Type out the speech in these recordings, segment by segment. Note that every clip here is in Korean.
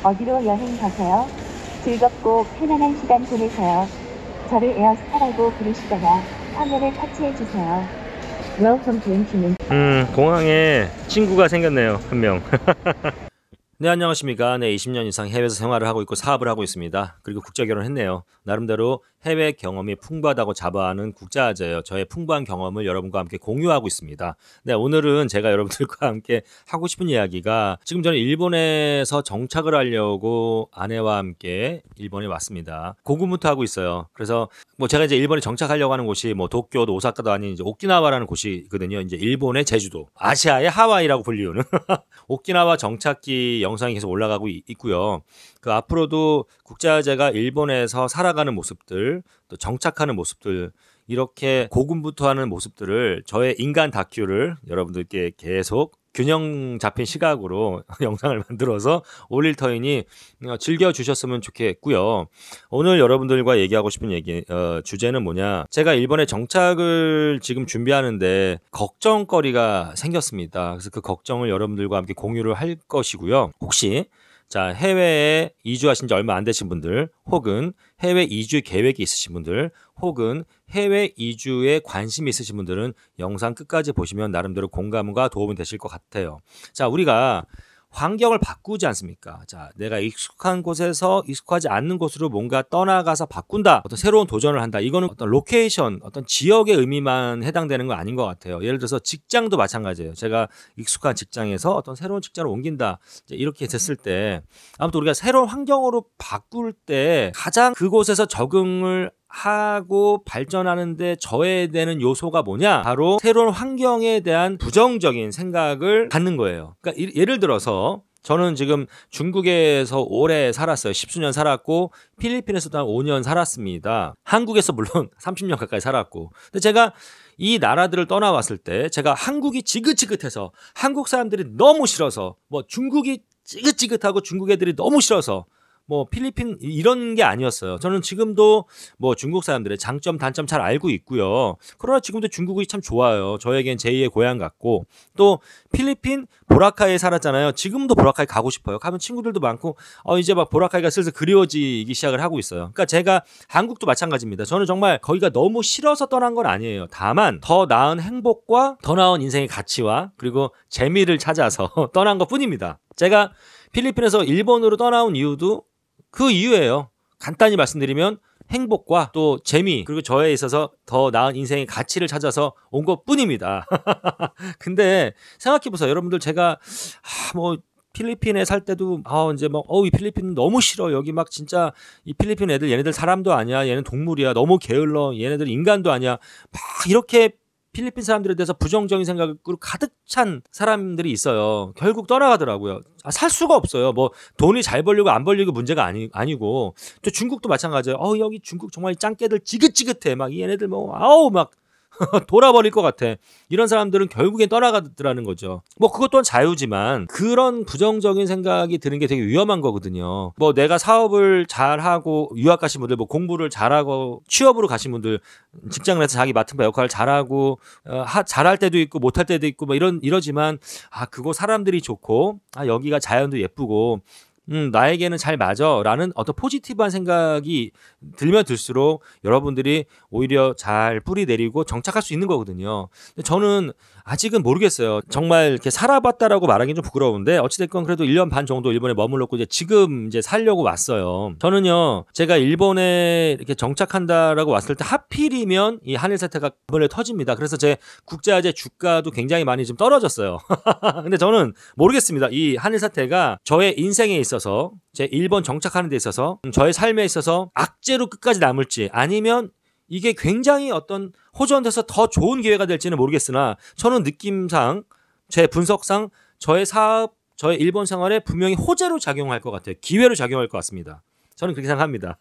어디로 여행 가세요? 즐겁고 편안한 시간 보내세요. 저를 에어스타라고 부르시거나 화면을 터치해주세요. Welcome to Incheon. 공항에 친구가 생겼네요. 한 명. 네, 안녕하십니까. 네, 20년 이상 해외에서 생활을 하고 있고 사업을 하고 있습니다. 그리고 국제 결혼했네요. 나름대로 해외 경험이 풍부하다고 자부하는 국제아재예요. 저의 풍부한 경험을 여러분과 함께 공유하고 있습니다. 네, 오늘은 제가 여러분들과 함께 하고 싶은 이야기가, 지금 저는 일본에서 정착을 하려고 아내와 함께 일본에 왔습니다. 고군분투 하고 있어요. 그래서 제가 이제 일본에 정착하려고 하는 곳이 도쿄도 오사카도 아닌 이제 오키나와라는 곳이거든요. 이제 일본의 제주도, 아시아의 하와이라고 불리우는 오키나와 정착기 영상이 계속 올라가고 있고요. 그 앞으로도 국제아재가 일본에서 살아가는 모습들, 또 정착하는 모습들, 이렇게 고군분투하는 모습들을, 저의 인간 다큐를 여러분들께 계속 균형 잡힌 시각으로 영상을 만들어서 올릴 터이니 즐겨주셨으면 좋겠고요. 오늘 여러분들과 얘기하고 싶은 주제는 뭐냐, 제가 일본에 정착을 지금 준비하는데 걱정거리가 생겼습니다. 그래서 그 걱정을 여러분들과 함께 공유를 할 것이고요. 혹시 해외에 이주하신 지 얼마 안 되신 분들, 혹은 해외 이주 계획이 있으신 분들, 혹은 해외 이주에 관심이 있으신 분들은 영상 끝까지 보시면 나름대로 공감과 도움이 되실 것 같아요. 우리가 환경을 바꾸지 않습니까? 내가 익숙한 곳에서 익숙하지 않는 곳으로 뭔가 떠나가서 바꾼다, 어떤 새로운 도전을 한다, 이거는 어떤 로케이션, 어떤 지역의 의미만 해당되는 건 아닌 것 같아요. 예를 들어서 직장도 마찬가지예요. 제가 익숙한 직장에서 어떤 새로운 직장으로 옮긴다, 이렇게 됐을 때, 아무튼 우리가 새로운 환경으로 바꿀 때 가장 그곳에서 적응을 하고 발전하는데 저해되는 요소가 뭐냐? 바로 새로운 환경에 대한 부정적인 생각을 갖는 거예요. 그러니까 예를 들어서 저는 지금 중국에서 오래 살았어요. 10수년 살았고, 필리핀에서도 한 5년 살았습니다. 한국에서 물론 30년 가까이 살았고. 근데 제가 이 나라들을 떠나왔을 때, 제가 한국이 지긋지긋해서, 한국 사람들이 너무 싫어서, 중국이 지긋지긋하고 중국 애들이 너무 싫어서, 필리핀 이런 게 아니었어요. 저는 지금도 중국 사람들의 장점 단점 잘 알고 있고요. 그러나 지금도 중국이 참 좋아요. 저에겐 제2의 고향 같고, 또 필리핀 보라카이에 살았잖아요. 지금도 보라카이 가고 싶어요. 가면 친구들도 많고, 이제 보라카이가 슬슬 그리워지기 시작을 하고 있어요. 그러니까 제가 한국도 마찬가지입니다. 저는 정말 거기가 너무 싫어서 떠난 건 아니에요. 다만 더 나은 행복과 더 나은 인생의 가치와 그리고 재미를 찾아서 떠난 것뿐입니다. 제가 필리핀에서 일본으로 떠나온 이유도 그 이유예요. 간단히 말씀드리면 행복과 또 재미, 그리고 저에 있어서 더 나은 인생의 가치를 찾아서 온 것뿐입니다. 근데 생각해보세요. 여러분들, 제가 필리핀에 살 때도 이 필리핀 너무 싫어. 여기 진짜 이 필리핀 애들, 얘네들 사람도 아니야. 얘는 동물이야. 너무 게을러. 얘네들 인간도 아니야. 이렇게 필리핀 사람들에 대해서 부정적인 생각으로 가득 찬 사람들이 있어요. 결국 떠나가더라고요. 살 수가 없어요. 돈이 잘 벌리고 안 벌리고 문제가 아니고, 또 중국도 마찬가지예요. 여기 중국 정말 짱깨들 지긋지긋해. 얘네들 돌아버릴 것 같아. 이런 사람들은 결국엔 떠나가더라는 거죠. 그것 또한 자유지만 그런 부정적인 생각이 드는 게 되게 위험한 거거든요. 내가 사업을 잘하고 유학 가신 분들, 공부를 잘하고 취업으로 가신 분들, 직장을 해서 자기 맡은 바 역할을 잘하고 잘할 때도 있고 못할 때도 있고 이러지만, 그곳 사람들이 좋고, 여기가 자연도 예쁘고, 나에게는 잘 맞아 라는 어떤 포지티브한 생각이 들면 들수록 여러분들이 오히려 잘 뿌리 내리고 정착할 수 있는 거거든요. 근데 저는 아직은 모르겠어요. 정말 이렇게 살아봤다라고 말하기는 좀 부끄러운데, 어찌됐건 그래도 1년 반 정도 일본에 머물렀고, 지금 살려고 왔어요. 저는요, 제가 일본에 이렇게 정착한다라고 왔을 때 하필이면 이 한일 사태가 이번에 터집니다. 그래서 제 국제화재 주가도 굉장히 많이 좀 떨어졌어요. 근데 저는 모르겠습니다. 이 한일 사태가 저의 인생에 있어서, 제 일본 정착하는 데 있어서, 저의 삶에 있어서 악재로 끝까지 남을지, 아니면 이게 굉장히 어떤 호전돼서 더 좋은 기회가 될지는 모르겠으나, 저는 느낌상, 제 분석상 저의 사업, 저의 일본 생활에 분명히 호재로 작용할 것 같아요. 기회로 작용할 것 같습니다. 저는 그렇게 생각합니다.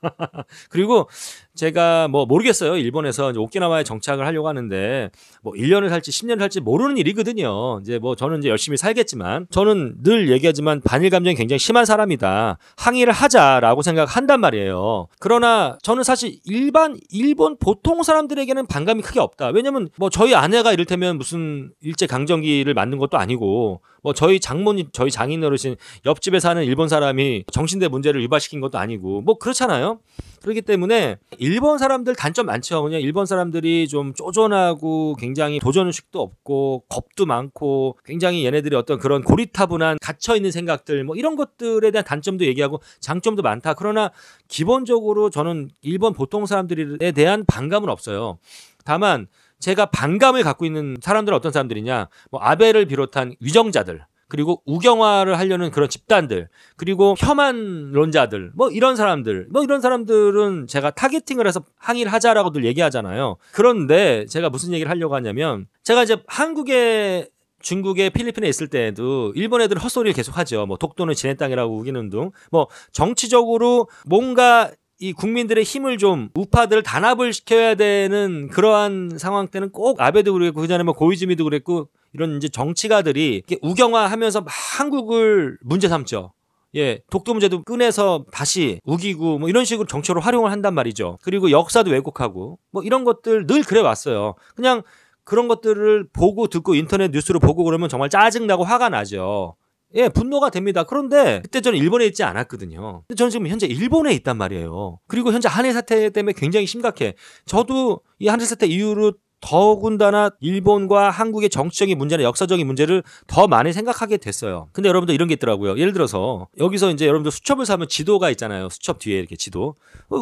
그리고 제가 뭐 모르겠어요. 일본에서 이제 오키나와에 정착을 하려고 하는데 뭐 1년을 살지 10년을 살지 모르는 일이거든요. 이제 뭐 저는 이제 열심히 살겠지만 저는 늘 얘기하지만 반일 감정이 굉장히 심한 사람이다. 항의를 하자라고 생각한단 말이에요. 그러나 저는 사실 일본 보통 사람들에게는 반감이 크게 없다. 왜냐면 뭐 저희 아내가 이를테면 무슨 일제 강점기를 만든 것도 아니고 뭐 저희 장모님, 저희 장인 어르신 옆집에 사는 일본 사람이 정신대 문제를 유발시킨 것도 아니고 뭐 그렇잖아요. 그렇기 때문에 일본 사람들 단점 많죠. 그냥 일본 사람들이 좀 쪼존하고 굉장히 도전의식도 없고 겁도 많고 굉장히 얘네들이 어떤 그런 고리타분한 갇혀있는 생각들 뭐 이런 것들에 대한 단점도 얘기하고 장점도 많다. 그러나 기본적으로 저는 일본 보통 사람들에 대한 반감은 없어요. 다만 제가 반감을 갖고 있는 사람들은 어떤 사람들이냐, 뭐 아베를 비롯한 위정자들, 그리고 우경화를 하려는 그런 집단들, 그리고 혐한론자들, 뭐 이런 사람들은 제가 타겟팅을 해서 항의를 하자라고 늘 얘기하잖아요. 그런데 제가 무슨 얘기를 하려고 하냐면, 제가 이제 한국에 중국에 필리핀에 있을 때에도 일본 애들 헛소리를 계속 하죠. 뭐 독도는 지네 땅이라고 우기는 둥, 뭐 정치적으로 뭔가 이 국민들의 힘을 좀 우파들을 단합을 시켜야 되는 그러한 상황 때는 꼭 아베도 그랬고 그전에 뭐 고이즈미도 그랬고 이런 이제 정치가들이 이렇게 우경화하면서 막 한국을 문제 삼죠. 예, 독도 문제도 꺼내서 다시 우기고 뭐 이런 식으로 정치로 활용을 한단 말이죠. 그리고 역사도 왜곡하고 뭐 이런 것들 늘 그래 왔어요. 그냥 그런 것들을 보고 듣고 인터넷 뉴스로 보고 그러면 정말 짜증나고 화가 나죠. 예, 분노가 됩니다. 그런데 그때 저는 일본에 있지 않았거든요. 근데 저는 지금 현재 일본에 있단 말이에요. 그리고 현재 한일 사태 때문에 굉장히 심각해. 저도 이 한일 사태 이후로 더군다나 일본과 한국의 정치적인 문제나 역사적인 문제를 더 많이 생각하게 됐어요. 근데 여러분들 이런 게 있더라고요. 예를 들어서 여기서 이제 여러분들 수첩을 사면 지도가 있잖아요. 수첩 뒤에 이렇게 지도.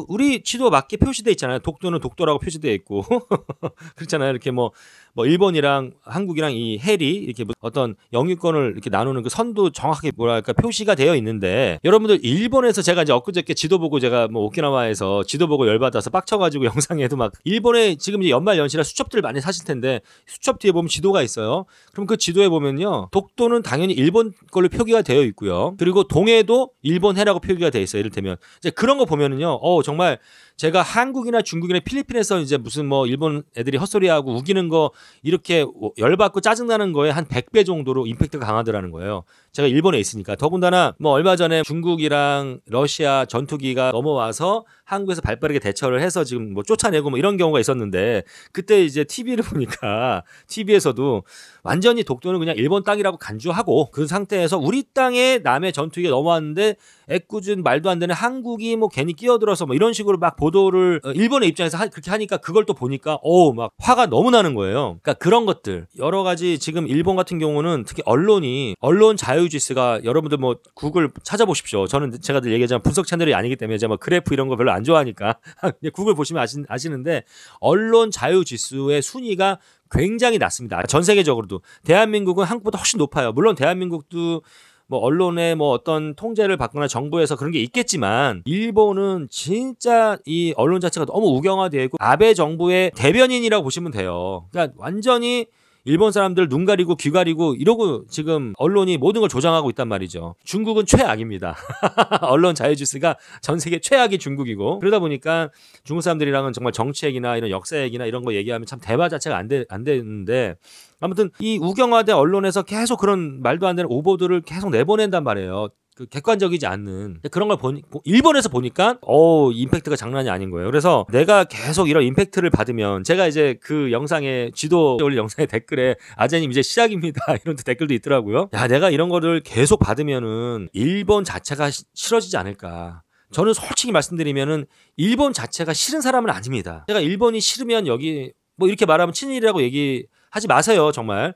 우리 지도 맞게 표시돼 있잖아요. 독도는 독도라고 표시돼 있고 그렇잖아요. 이렇게 뭐 일본이랑 한국이랑 이 해리 이렇게 어떤 영유권을 이렇게 나누는 그 선도 정확하게 뭐랄까 표시가 되어 있는데 여러분들 일본에서 제가 이제 엊그저께 지도 보고 제가 뭐 오키나와에서 지도 보고 열받아서 빡쳐가지고 영상에도 막 일본에 지금 이제 연말 연시라 수첩들 많이 사실 텐데 수첩 뒤에 보면 지도가 있어요. 그럼 그 지도에 보면요 독도는 당연히 일본 걸로 표기가 되어 있고요. 그리고 동해도 일본 해라고 표기가 되어 있어요. 이를테면 이제 그런 거 보면은요 정말 제가 한국이나 중국이나 필리핀에서 이제 무슨 뭐 일본 애들이 헛소리하고 우기는 거 이렇게 열받고 짜증나는 거에 한 100배 정도로 임팩트가 강하더라는 거예요. 제가 일본에 있으니까. 더군다나 뭐 얼마 전에 중국이랑 러시아 전투기가 넘어와서 한국에서 발빠르게 대처를 해서 지금 뭐 쫓아내고 뭐 이런 경우가 있었는데 그때 이제 TV를 보니까 TV에서도 완전히 독도는 그냥 일본 땅이라고 간주하고 그 상태에서 우리 땅에 남의 전투기가 넘어왔는데 애꿎은 말도 안 되는 한국이 뭐 괜히 끼어들어서 뭐 이런 식으로 막 보도를 일본의 입장에서 그렇게 하니까 그걸 또 보니까 막 화가 너무 나는 거예요. 그러니까 그런 것들 여러 가지 지금 일본 같은 경우는 특히 언론 자유지수가 여러분들 뭐 구글 찾아보십시오. 저는 제가 늘 얘기하자면 분석 채널이 아니기 때문에 제가 뭐 그래프 이런 거 별로 안 좋아하니까 구글 보시면 아시는데 언론 자유지수의 순위가 굉장히 낮습니다. 전 세계적으로도 대한민국은 한국보다 훨씬 높아요. 물론 대한민국도 뭐 언론의 뭐 어떤 통제를 받거나 정부에서 그런 게 있겠지만 일본은 진짜 이 언론 자체가 너무 우경화되어 있고 아베 정부의 대변인이라고 보시면 돼요. 그러니까 완전히 일본 사람들 눈 가리고 귀 가리고 이러고 지금 언론이 모든 걸 조장하고 있단 말이죠. 중국은 최악입니다. 언론 자유지수가 전 세계 최악이 중국이고 그러다 보니까 중국 사람들이랑은 정말 정치 얘기나 이런 역사 얘기나 이런 거 얘기하면 참 대화 자체가 안 되는데 아무튼 이 우경화된 언론에서 계속 그런 말도 안 되는 오보들을 계속 내보낸단 말이에요. 그 객관적이지 않는 그런 걸 일본에서 보니까 임팩트가 장난이 아닌 거예요. 그래서 내가 계속 이런 임팩트를 받으면 제가 이제 그 영상에 지도 올린 영상의 댓글에 아재님 이제 시작입니다 이런 댓글도 있더라고요. 야 내가 이런 거를 계속 받으면은 일본 자체가 싫어지지 않을까. 저는 솔직히 말씀드리면은 일본 자체가 싫은 사람은 아닙니다. 제가 일본이 싫으면 여기 뭐 이렇게 말하면 친일이라고 얘기하지 마세요. 정말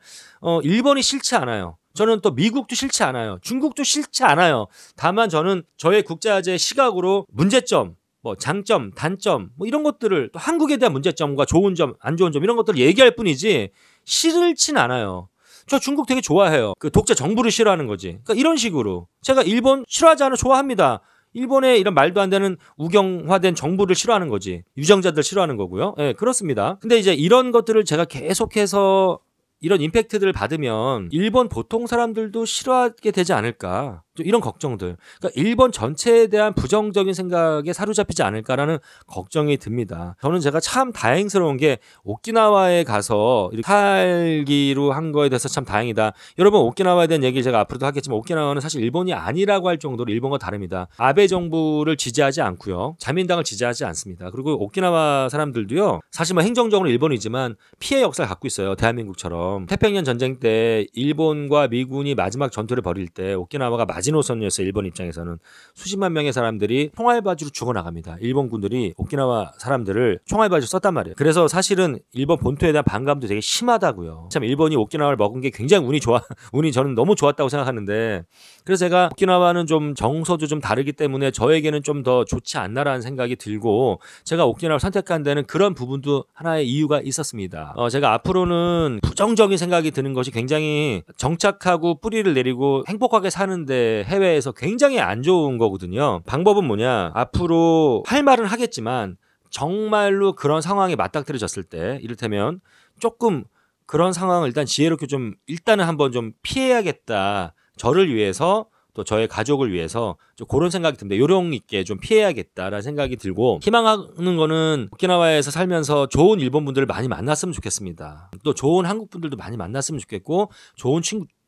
일본이 싫지 않아요. 저는 또 미국도 싫지 않아요. 중국도 싫지 않아요. 다만 저는 저의 국제화제 시각으로 문제점, 뭐 장점, 단점, 뭐 이런 것들을 또 한국에 대한 문제점과 좋은 점, 안 좋은 점 이런 것들을 얘기할 뿐이지 싫진 않아요. 저 중국 되게 좋아해요. 그 독재 정부를 싫어하는 거지. 그러니까 이런 식으로 제가 일본 싫어하지 않아 좋아합니다. 일본의 이런 말도 안 되는 우경화된 정부를 싫어하는 거지. 유정자들 싫어하는 거고요. 예, 그렇습니다. 근데 이제 이런 것들을 제가 계속해서 이런 임팩트들을 받으면 일본 보통 사람들도 싫어하게 되지 않을까. 좀 이런 걱정들. 그러니까 일본 전체에 대한 부정적인 생각에 사로잡히지 않을까라는 걱정이 듭니다. 저는 제가 참 다행스러운 게 오키나와에 가서 이렇게 살기로 한 거에 대해서 참 다행이다. 여러분 오키나와에 대한 얘기 제가 앞으로도 하겠지만 오키나와는 사실 일본이 아니라고 할 정도로 일본과 다릅니다. 아베 정부를 지지하지 않고요. 자민당을 지지하지 않습니다. 그리고 오키나와 사람들도요. 사실 뭐 행정적으로 일본이지만 피해 역사를 갖고 있어요. 대한민국처럼. 태평양 전쟁 때 일본과 미군이 마지막 전투를 벌일 때 오키나와가 마지노선이었어요. 일본 입장에서는. 수십만 명의 사람들이 총알바지로 죽어나갑니다. 일본군들이 오키나와 사람들을 총알바지로 썼단 말이에요. 그래서 사실은 일본 본토에 대한 반감도 되게 심하다고요. 참 일본이 오키나와를 먹은 게 굉장히 운이 저는 너무 좋았다고 생각하는데 그래서 제가 오키나와는 좀 정서도 좀 다르기 때문에 저에게는 좀 더 좋지 않나라는 생각이 들고 제가 오키나와를 선택한 데는 그런 부분도 하나의 이유가 있었습니다. 제가 앞으로는 부정적인 생각이 드는 것이 굉장히 정착하고 뿌리를 내리고 행복하게 사는데 해외에서 굉장히 안 좋은 거거든요. 방법은 뭐냐? 앞으로 할 말은 하겠지만 정말로 그런 상황이 맞닥뜨려졌을 때 이를테면 조금 그런 상황을 일단 지혜롭게 좀 일단은 한번 좀 피해야겠다. 저를 위해서 또 저의 가족을 위해서 좀 그런 생각이 듭니다. 요령 있게 좀 피해야겠다라는 생각이 들고 희망하는 거는 오키나와에서 살면서 좋은 일본 분들을 많이 만났으면 좋겠습니다. 또 좋은 한국 분들도 많이 만났으면 좋겠고 좋은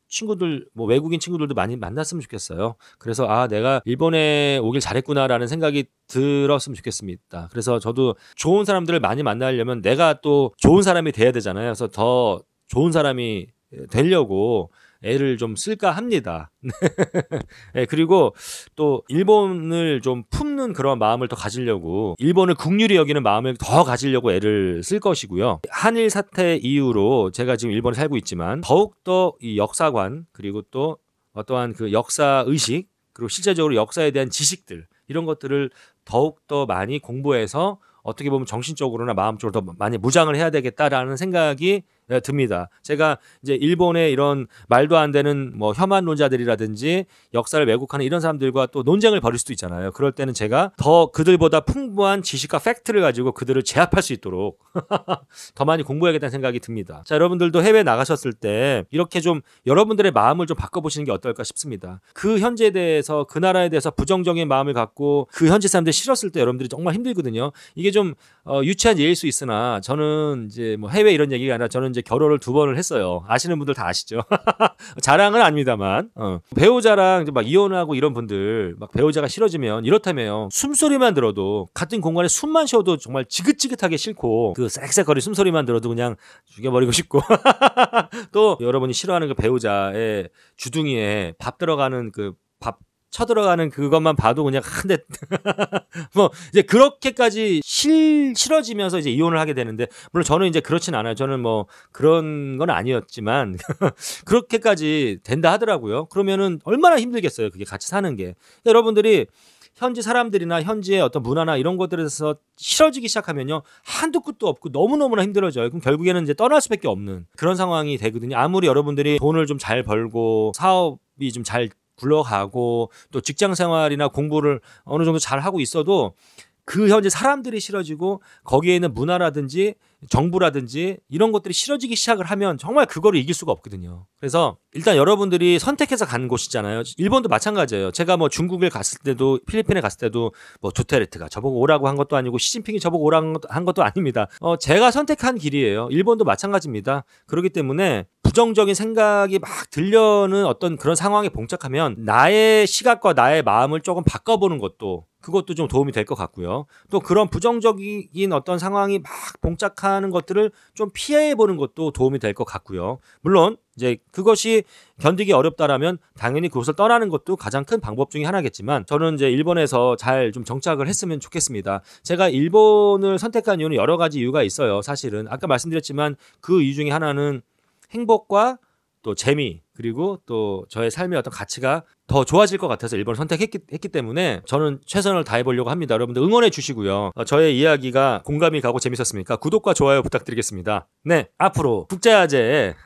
친구들 뭐 외국인 친구들도 많이 만났으면 좋겠어요. 그래서 내가 일본에 오길 잘했구나라는 생각이 들었으면 좋겠습니다. 그래서 저도 좋은 사람들을 많이 만나려면 내가 또 좋은 사람이 돼야 되잖아요. 그래서 더 좋은 사람이 되려고 애를 좀 쓸까 합니다. 네, 그리고 또 일본을 좀 품는 그런 마음을 더 가지려고 일본을 국률이 여기는 마음을 더 가지려고 애를 쓸 것이고요. 한일 사태 이후로 제가 지금 일본에 살고 있지만 더욱더 이 역사관 그리고 또 어떠한 그 역사 의식 그리고 실제적으로 역사에 대한 지식들 이런 것들을 더욱더 많이 공부해서 어떻게 보면 정신적으로나 마음적으로 더 많이 무장을 해야 되겠다라는 생각이 듭니다. 제가 이제 일본의 이런 말도 안 되는 뭐 혐한론자들이라든지 역사를 왜곡하는 이런 사람들과 또 논쟁을 벌일 수도 있잖아요. 그럴 때는 제가 더 그들보다 풍부한 지식과 팩트를 가지고 그들을 제압할 수 있도록 더 많이 공부해야겠다는 생각이 듭니다. 자, 여러분들도 해외 나가셨을 때 이렇게 좀 여러분들의 마음을 좀 바꿔보시는 게 어떨까 싶습니다. 그 현지에 대해서 그 나라에 대해서 부정적인 마음을 갖고 그 현지 사람들이 싫었을 때 여러분들이 정말 힘들거든요. 이게 좀 유치한 예일 수 있으나 저는 이제 뭐 해외 이런 얘기가 아니라 저는 이제 결혼을 2번을 했어요. 아시는 분들 다 아시죠? 자랑은 아닙니다만 배우자랑 이제 막 이혼하고 이런 분들 막 배우자가 싫어지면 이렇다며요. 숨소리만 들어도 같은 공간에 숨만 쉬어도 정말 지긋지긋하게 싫고 그 쌕쌕거리 숨소리만 들어도 그냥 죽여버리고 싶고 또 여러분이 싫어하는 그 배우자의 주둥이에 밥 들어가는 그 밥 쳐들어가는 그것만 봐도 그냥 한데 뭐 이제 그렇게까지 싫어지면서 이제 이혼을 하게 되는데 물론 저는 이제 그렇진 않아요. 저는 뭐 그런 건 아니었지만 그렇게까지 된다 하더라고요. 그러면은 얼마나 힘들겠어요. 그게 같이 사는 게. 여러분들이 현지 사람들이나 현지의 어떤 문화나 이런 것들에 대해서 싫어지기 시작하면요. 한도 끝도 없고 너무너무나 힘들어져요. 그럼 결국에는 이제 떠날 수밖에 없는 그런 상황이 되거든요. 아무리 여러분들이 돈을 좀 잘 벌고 사업이 좀 잘 굴러가고 또 직장 생활이나 공부를 어느 정도 잘 하고 있어도 그 현재 사람들이 싫어지고 거기에 있는 문화라든지 정부라든지 이런 것들이 싫어지기 시작을 하면 정말 그거를 이길 수가 없거든요. 그래서 일단 여러분들이 선택해서 간 곳이잖아요. 일본도 마찬가지예요. 제가 뭐 중국에 갔을 때도 필리핀에 갔을 때도 뭐 두테르테가 저보고 오라고 한 것도 아니고 시진핑이 저보고 오라고 한 것도 아닙니다. 제가 선택한 길이에요. 일본도 마찬가지입니다. 그렇기 때문에 부정적인 생각이 막 들려는 어떤 그런 상황에 봉착하면 나의 시각과 나의 마음을 조금 바꿔보는 것도 그것도 좀 도움이 될 것 같고요. 또 그런 부정적인 어떤 상황이 막 봉착하는 것들을 좀 피해보는 것도 도움이 될 것 같고요. 물론 이제 그것이 견디기 어렵다라면 당연히 그곳을 떠나는 것도 가장 큰 방법 중에 하나겠지만 저는 이제 일본에서 잘 좀 정착을 했으면 좋겠습니다. 제가 일본을 선택한 이유는 여러 가지 이유가 있어요. 사실은 아까 말씀드렸지만 그 이유 중에 하나는 행복과 또 재미 그리고 또 저의 삶의 어떤 가치가 더 좋아질 것 같아서 일본을 선택했기 때문에 저는 최선을 다해보려고 합니다. 여러분들 응원해 주시고요. 저의 이야기가 공감이 가고 재밌었습니까? 구독과 좋아요 부탁드리겠습니다. 네, 앞으로 국제화제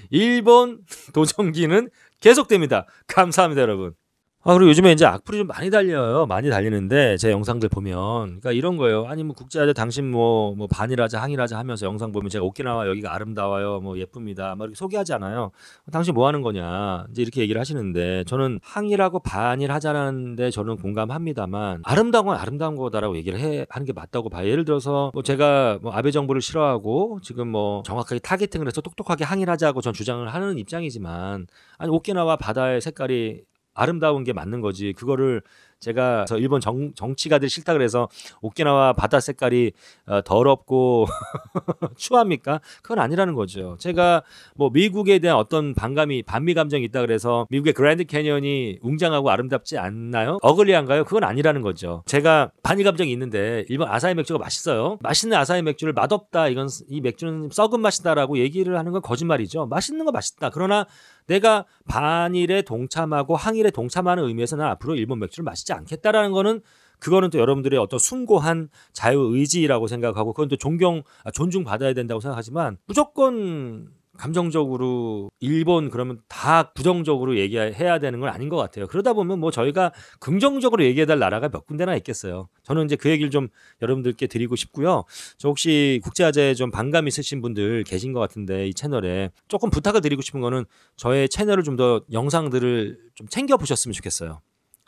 일본 도전기는 계속됩니다. 감사합니다, 여러분. 그리고 요즘에 이제 악플이 좀 많이 달려요. 많이 달리는데 제 영상들 보면 그러니까 이런 거예요. 아니 뭐 국제화제 당신 뭐 반일하자 항일하자 하면서 영상 보면 제가 오키나와 여기가 아름다워요. 뭐 예쁩니다. 막 이렇게 소개하잖아요. 당신 뭐 하는 거냐. 이제 이렇게 얘기를 하시는데 저는 항일하고 반일하자는데 저는 공감합니다만 아름다운 건 아름다운 거다라고 얘기를 하는 게 맞다고 봐요. 예를 들어서 뭐 제가 뭐 아베 정부를 싫어하고 지금 뭐 정확하게 타겟팅을 해서 똑똑하게 항일하자고 전 주장을 하는 입장이지만 아니 오키나와 바다의 색깔이 아름다운 게 맞는 거지. 그거를 제가 저 일본 정치가들이 싫다 그래서 오키나와 바다 색깔이 더럽고 추합니까? 그건 아니라는 거죠. 제가 뭐 미국에 대한 어떤 반미 감정이 있다 그래서 미국의 그랜드 캐니언이 웅장하고 아름답지 않나요? 어글리한가요? 그건 아니라는 거죠. 제가 반미 감정이 있는데 일본 아사히 맥주가 맛있어요. 맛있는 아사히 맥주를 맛없다. 이 맥주는 썩은 맛이다라고 얘기를 하는 건 거짓말이죠. 맛있는 거 맛있다. 그러나 내가 반일에 동참하고 항일에 동참하는 의미에서 는 앞으로 일본 맥주를 마시지 않겠다라는 거는 그거는 또 여러분들의 어떤 숭고한 자유의지라고 생각하고 그건 또 존중받아야 된다고 생각하지만 무조건 감정적으로 일본 그러면 다 부정적으로 얘기해야 되는 건 아닌 것 같아요. 그러다 보면 뭐 저희가 긍정적으로 얘기해야 될 나라가 몇 군데나 있겠어요. 저는 이제 그 얘기를 좀 여러분들께 드리고 싶고요. 저 혹시 국제화제에 좀 반감 있으신 분들 계신 것 같은데 이 채널에 조금 부탁을 드리고 싶은 거는 저의 채널을 좀 더 영상들을 좀 챙겨보셨으면 좋겠어요.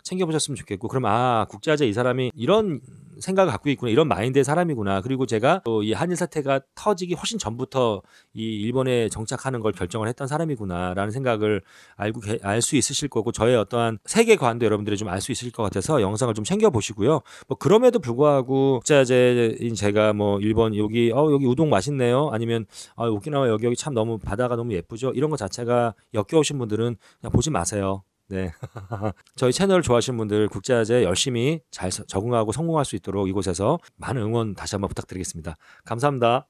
챙겨보셨으면 좋겠고 그럼 국제화제 이 사람이 이런 생각을 갖고 있구나 이런 마인드의 사람이구나 그리고 제가 또 이 한일 사태가 터지기 훨씬 전부터 이 일본에 정착하는 걸 결정을 했던 사람이구나 라는 생각을 알 수 있으실 거고 저의 어떠한 세계관도 여러분들이 좀 알 수 있을 것 같아서 영상을 좀 챙겨보시고요. 뭐 그럼에도 불구하고 국제화제인 제가 뭐 일본 여기 우동 맛있네요 아니면 오키나와 여기 참 너무 바다가 너무 예쁘죠 이런 거 자체가 역겨우신 분들은 그냥 보지 마세요. 네. 저희 채널을 좋아하시는 분들 국제화제 열심히 잘 적응하고 성공할 수 있도록 이곳에서 많은 응원 다시 한번 부탁드리겠습니다. 감사합니다.